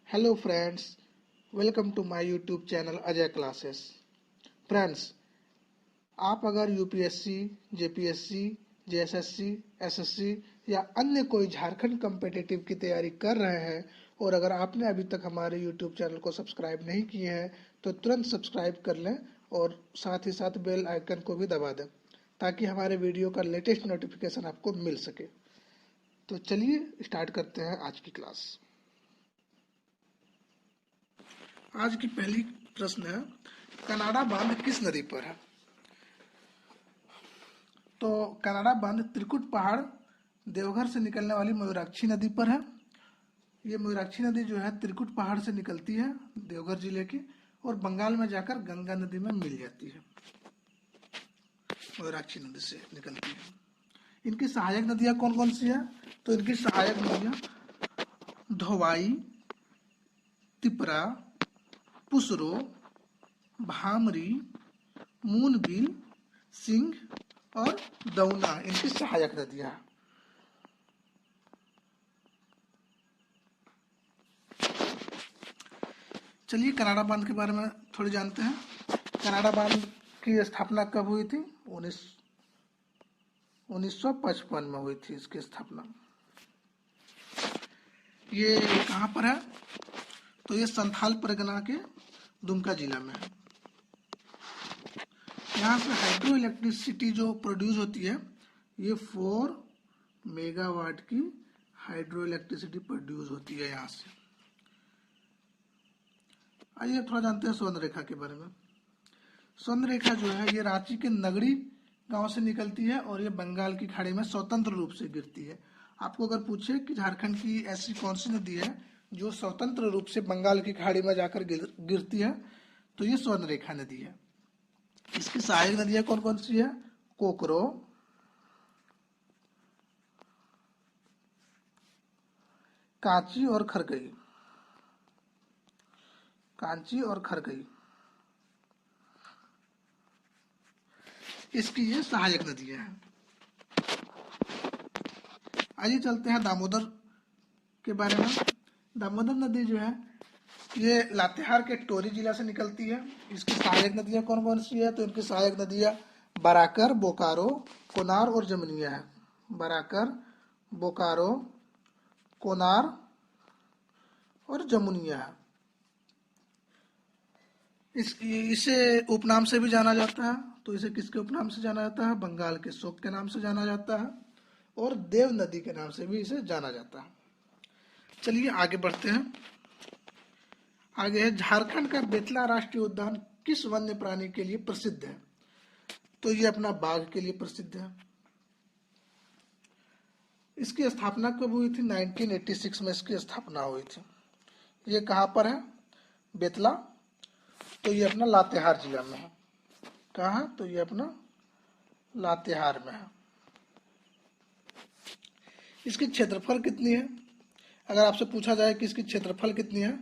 Hello friends, welcome to my YouTube channel Ajay classes. Friends, आप अगर UPSC, JPSC, JSSC, SSC या अन्य कोई झारखंड कम्पिटिटिव की तैयारी कर रहे हैं और अगर आपने अभी तक हमारे YouTube चैनल को सब्सक्राइब नहीं किए हैं तो तुरंत सब्सक्राइब कर लें और साथ ही साथ बेल आइकन को भी दबा दें ताकि हमारे वीडियो का लेटेस्ट नोटिफिकेशन आपको मिल सके। तो चलिए स्टार्ट करते हैं आज की क्लास। आज की पहली प्रश्न है, कनाडा बांध किस नदी पर है? तो कनाडा बांध त्रिकुट पहाड़ देवघर से निकलने वाली मयूराक्षी नदी पर है। ये मयूराक्षी नदी जो है त्रिकुट पहाड़ से निकलती है देवघर जिले की और बंगाल में जाकर गंगा नदी में मिल जाती है। मयूराक्षी नदी से निकलती है। इनकी सहायक नदियां कौन कौन सी है? तो इनकी सहायक नदियां धोवाई, तिपरा, पुसरो, भामरी, मूनबिल, सिंह और दौना इनकी सहायक नदियां हैं। चलिए कनाडा बांध के बारे में थोड़ी जानते हैं। कनाडा बांध की स्थापना कब हुई थी? 1955 में हुई थी इसकी स्थापना। ये कहाँ पर है? तो ये संथाल परगना के दुमका जिला में है। यहाँ से हाइड्रो इलेक्ट्रिसिटी जो प्रोड्यूस होती है ये 4 मेगावाट की हाइड्रो इलेक्ट्रिसिटी प्रोड्यूस होती है यहाँ से। आइए थोड़ा जानते हैं स्वर्ण रेखा के बारे में। स्वर्ण रेखा जो है ये रांची के नगड़ी गांव से निकलती है और ये बंगाल की खाड़ी में स्वतंत्र रूप से गिरती है। आपको अगर पूछे कि झारखंड की ऐसी कौन सी नदी है जो स्वतंत्र रूप से बंगाल की खाड़ी में जाकर गिरती है तो ये स्वर्ण रेखा नदी है। इसकी सहायक नदियां कौन कौन सी है? कोकरो, कांची और खरकई। कांची और खरकई इसकी ये सहायक नदियां हैं। आइए चलते हैं दामोदर के बारे में। दामोदर नदी जो है ये लातेहार के टोरी जिला से निकलती है। इसकी सहायक नदियां कौन कौन सी है? तो इनकी सहायक नदियां बराकर, बोकारो, कोनार और जमुनिया है। बराकर, बोकारो, कोनार और जमुनिया है। इसे उपनाम से भी जाना जाता है। तो इसे किसके उपनाम से जाना जाता है? बंगाल के शोक के नाम से जाना जाता है और देव नदी के नाम से भी इसे जाना जाता है। चलिए आगे बढ़ते हैं। आगे है, झारखंड का बेतला राष्ट्रीय उद्यान किस वन्य प्राणी के लिए प्रसिद्ध है? तो ये अपना बाघ के लिए प्रसिद्ध है। इसकी स्थापना कब हुई थी? 1986 में इसकी स्थापना हुई थी। ये कहाँ पर है? बेतला। तो ये अपना लातेहार जिला में है। कहाँ? तो ये अपना लातेहार में है। इसकी क्षेत्रफल कितनी है? अगर आपसे पूछा जाए कि इसकी क्षेत्रफल कितनी है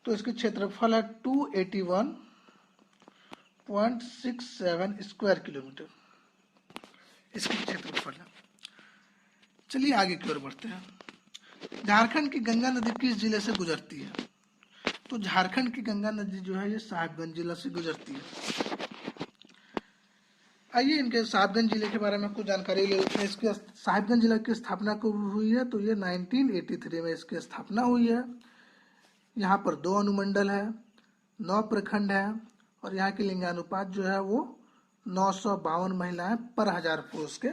तो इसकी क्षेत्रफल है 281.67 स्क्वायर किलोमीटर इसकी क्षेत्रफल है। चलिए आगे की ओर बढ़ते हैं। झारखंड की गंगा नदी किस जिले से गुजरती है? तो झारखंड की गंगा नदी जो है ये साहिबगंज जिला से गुजरती है। आइए इनके साहिबगंज जिले के बारे में कुछ जानकारी ले लेते हैं। इसके साहिबगंज जिला की स्थापना कब हुई है? तो ये 1983 में इसकी स्थापना हुई है। यहाँ पर 2 अनुमंडल है, 9 प्रखंड है और यहाँ की लिंगानुपात जो है वो 952 महिलाएं पर 1000 पुरुष के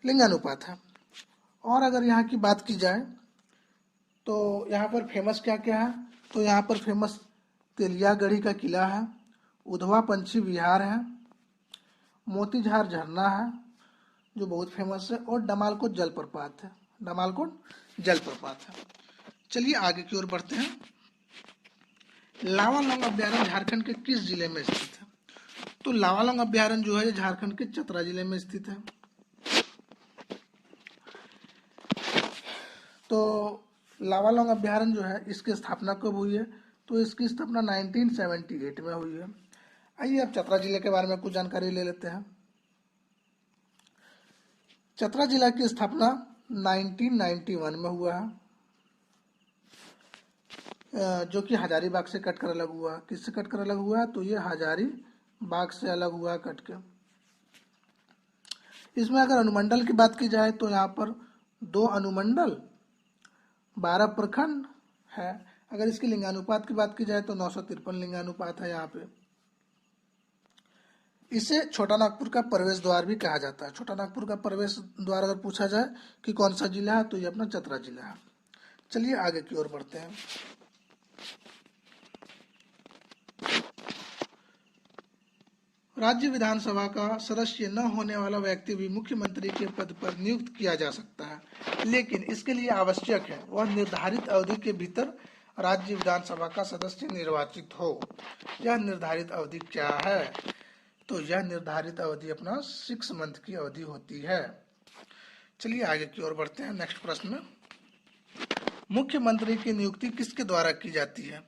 लिंगानुपात है। और अगर यहाँ की बात की जाए तो यहाँ पर फेमस क्या क्या है? तो यहाँ पर फेमस तेलियागढ़ी का किला है, उधवा पंछी विहार है, मोतीझार झरना है जो बहुत फेमस है और डमालकोट जलप्रपात है। डमालकोट जलप्रपात है। चलिए आगे की ओर बढ़ते हैं। लावालौंग अभ्यारण्य झारखंड के किस जिले में स्थित है? तो लावालौंग अभ्यारण्य जो है झारखंड के चतरा जिले में स्थित है। तो लावालौंग अभ्यारण्य जो है इसकी स्थापना कब हुई है? तो इसकी स्थापना 1978 में हुई है। आइए अब चतरा जिले के बारे में कुछ जानकारी ले लेते हैं। चतरा जिला की स्थापना 1991 में हुआ है। जो कि हजारीबाग से कट कर अलग हुआ। किससे कट कर अलग हुआ? तो ये हजारीबाग से अलग हुआ कट के। इसमें अगर अनुमंडल की बात की जाए तो यहाँ पर 2 अनुमंडल 12 प्रखंड है। अगर इसकी लिंगानुपात की बात की जाए तो 953 लिंगानुपात है यहाँ पे। इसे छोटा नागपुर का प्रवेश द्वार भी कहा जाता है। छोटा नागपुर का प्रवेश द्वार अगर पूछा जाए कि कौन सा जिला है तो ये अपना चतरा जिला है। चलिए आगे की ओर बढ़ते हैं। राज्य विधानसभा का सदस्य न होने वाला व्यक्ति भी मुख्यमंत्री के पद पर नियुक्त किया जा सकता है, लेकिन इसके लिए आवश्यक है वह निर्धारित अवधि के भीतर राज्य विधानसभा का सदस्य निर्वाचित हो। यह निर्धारित अवधि क्या है? तो यह निर्धारित अवधि अपना 6 मंथ की अवधि होती है। चलिए आगे की ओर बढ़ते हैं। नेक्स्ट प्रश्न, मुख्यमंत्री की नियुक्ति किसके द्वारा की जाती है?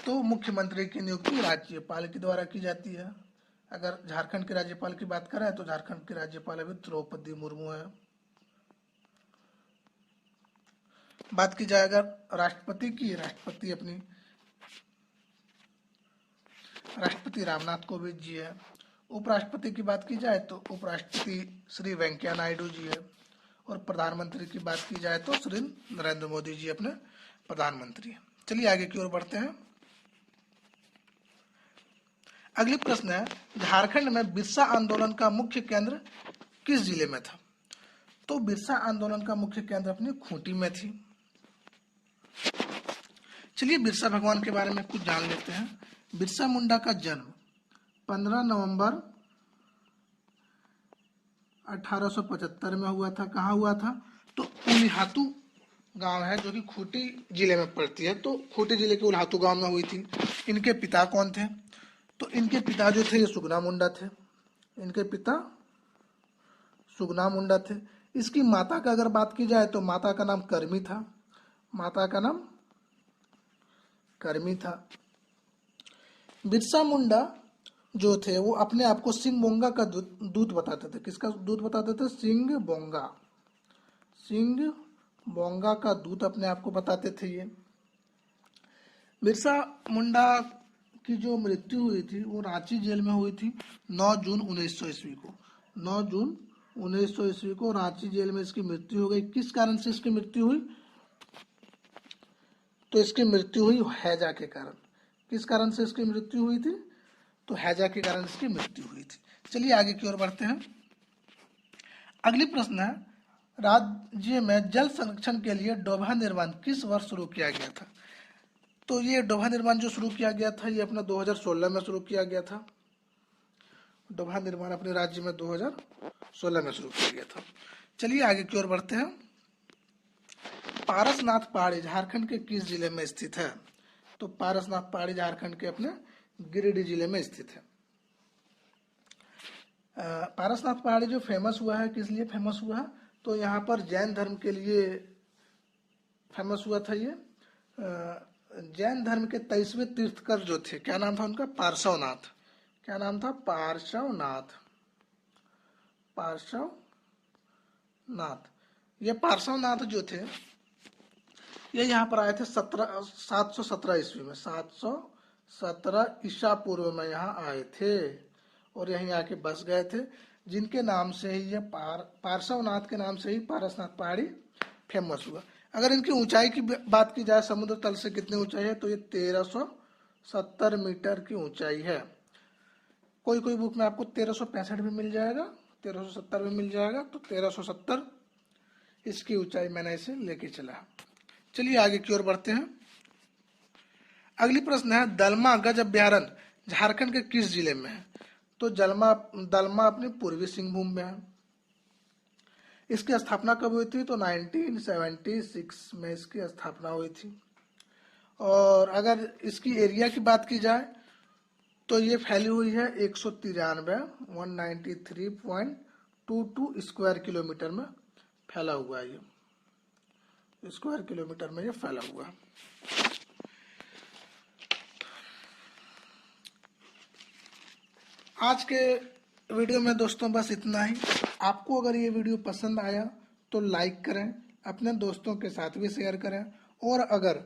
तो मुख्यमंत्री की नियुक्ति राज्यपाल के द्वारा की जाती है। अगर झारखंड के राज्यपाल की बात करें तो झारखंड के राज्यपाल अभी द्रौपदी मुर्मू है। बात की जाए अगर राष्ट्रपति की, राष्ट्रपति रामनाथ कोविंद जी है। उपराष्ट्रपति की बात की जाए तो उपराष्ट्रपति श्री वेंकैया नायडू जी है। और प्रधानमंत्री की बात की जाए तो श्री नरेंद्र मोदी जी अपने प्रधानमंत्री है। चलिए आगे की ओर बढ़ते हैं। अगली प्रश्न है, झारखंड में बिरसा आंदोलन का मुख्य केंद्र किस जिले में था? तो बिरसा आंदोलन का मुख्य केंद्र अपनी खूंटी में थी। चलिए बिरसा भगवान के बारे में कुछ जान लेते हैं। बिरसा मुंडा का जन्म 15 नवंबर 1875 में हुआ था। कहाँ हुआ था? तो उलिहातू गांव है जो कि खूंटी जिले में पड़ती है। तो खूंटी जिले के उलिहातू गांव में हुई थी। इनके पिता कौन थे? तो इनके पिता जो थे ये सुगना मुंडा थे। इनके पिता सुगना मुंडा थे। इसकी माता का अगर बात की जाए तो माता का नाम करमी था। माता का नाम करमी था। बिरसा मुंडा जो थे वो अपने आप को सिंह बोंगा का दूत बताते थे। किसका दूत बताते थे? सिंह बोंगा। सिंह बोंगा का दूत अपने आप को बताते थे ये। बिरसा मुंडा की जो मृत्यु हुई थी वो रांची जेल में हुई थी 9 जून 1900 ईस्वी को। 9 जून 1900 ईस्वी को रांची जेल में इसकी मृत्यु हो गई। किस कारण से इसकी मृत्यु हुई? तो इसकी मृत्यु हुई हैजा के कारण। किस कारण से इसकी मृत्यु हुई थी? तो हैजा के कारण इसकी मृत्यु हुई थी। चलिए आगे की ओर बढ़ते हैं। अगली प्रश्न है, राज्य में जल संरक्षण के लिए डोभा निर्माण किस वर्ष शुरू किया गया था? तो ये डोभा निर्माण जो शुरू किया गया था ये अपना 2016 में शुरू किया गया था। डोभा निर्माण अपने राज्य में 2016 में शुरू किया गया था। चलिए आगे की ओर बढ़ते हैं। पारसनाथ पहाड़ी झारखंड के किस जिले में स्थित है? तो पारसनाथ पहाड़ी झारखंड के अपने गिरिडीह जिले में स्थित है। पारसनाथ पहाड़ी जो फेमस हुआ है, किस लिए फेमस हुआ है? तो यहाँ पर जैन धर्म के लिए फेमस हुआ था ये। जैन धर्म के 23वें तीर्थकर जो थे, क्या नाम था उनका? पार्श्वनाथ। क्या नाम था? पार्श्वनाथ। पार्श्वनाथ। ये पार्श्वनाथ जो थे ये यहाँ पर आए थे 717 ईस्वी में। 717 ईसा पूर्व में यहाँ आए थे और यहीं आके बस गए थे, जिनके नाम से ही ये पार्श्वनाथ के नाम से ही पारसनाथ पहाड़ी फेमस हुआ। अगर इनकी ऊंचाई की बात की जाए समुद्र तल से कितनी ऊंचाई है? तो ये 1370 मीटर की ऊंचाई है। कोई कोई बुक में आपको 1365 भी मिल जाएगा, 1370 भी मिल जाएगा। तो 1370 इसकी ऊंचाई मैंने इसे लेके चला। चलिए आगे की ओर बढ़ते हैं। अगली प्रश्न है, दलमा गज अभ्यारण्य झारखंड के किस जिले में है? तो दलमा अपने पूर्वी सिंहभूम में है। इसकी स्थापना कब हुई थी? तो 1976 में इसकी स्थापना हुई थी। और अगर इसकी एरिया की बात की जाए तो ये फैली हुई है 193.22 स्क्वायर किलोमीटर में फैला हुआ है। ये स्क्वायर किलोमीटर में ये फैला हुआ है। आज के वीडियो में दोस्तों बस इतना ही। आपको अगर ये वीडियो पसंद आया तो लाइक करें, अपने दोस्तों के साथ भी शेयर करें। और अगर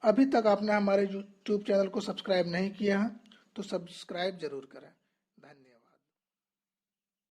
अभी तक आपने हमारे यूट्यूब चैनल को सब्सक्राइब नहीं किया है तो सब्सक्राइब जरूर करें। धन्यवाद।